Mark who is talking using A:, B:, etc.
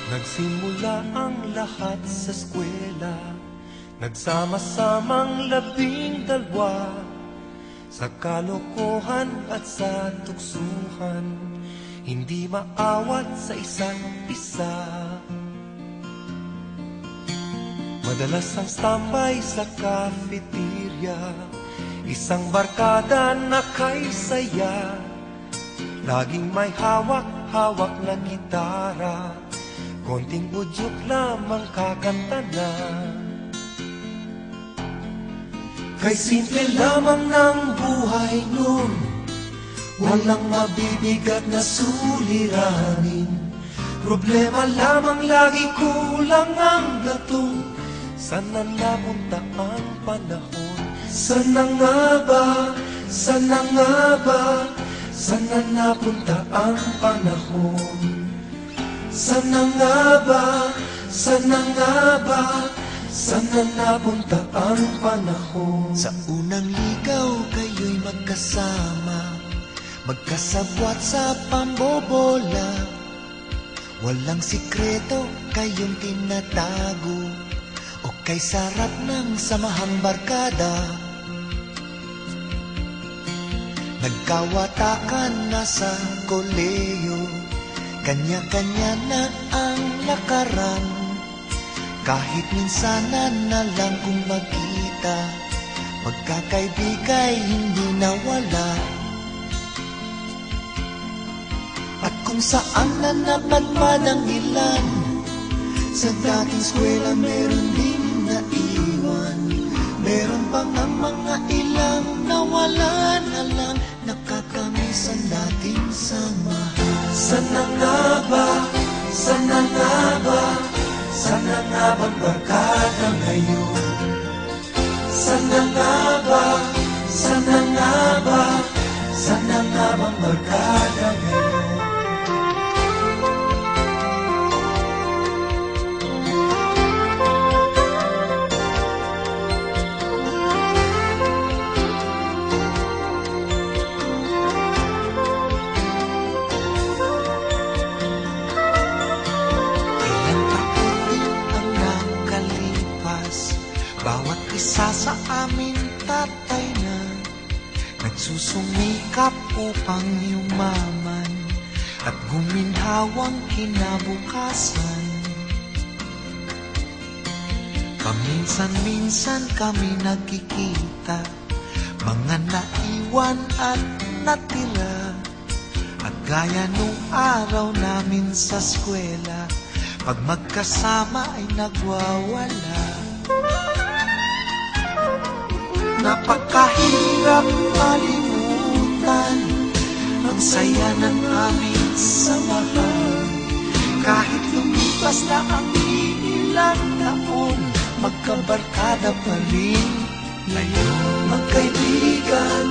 A: Nagsimula ang lahat sa eskwela, nagsama-samang 12, sa kalokohan at sa tuksuhan, hindi maawat sa isa't isa. Madalas ang standby sa cafeteria, isang barkada na kay saya, laging may hawak-hawak na gitara, konting udyok lamang kakanta na. Kay simple lamang ng buhay nun, walang mabibigat na suliranin. Problema lamang lagi, kulang ang gatong. Sana napunta ang panahon? Sana nga ba? Sana nga ba? Sana napunta ang panahon? Sana nga ba? Sana nga ba? Sana napunta ang panahon?
B: Sa unang ligaw kayo'y magkasama, magkasabwat sa pambobola. Walang sikreto kayong tinatago, o kay sarap ng samahang barkada. Nagkawatakan na sa koleyo, kanya-kanya na ang lakaran. Kahit minsanan na lang kung magkita, magkakaibigay hindi nawala. At kung saan na napadpad ang ilan, sa dating eskwela meron din naiwan. Meron pang ang mga ilang nawala na lang, nakakamiss ang dating samahan.
A: Sana nga ba? Sana nga ba? Sana nga bang barkada ngayon? Sana nga ba? Sana nga ba? Sana nga bang barkada ngayon?
B: Bawat isa sa amin tatay na, nagsusumikap upang yumaman at guminhawang kinabukasan. Paminsan-minsan kami nagkikita, mga naiwan at natira, at gaya nung araw namin sa eskwela, pag magkasama ay nagwawala. Napakahirap malimutan ang saya ng aming samahan. Kahit lumipas na ang ilang taon, magkabarkada pa rin ngayon. Magkaibigan,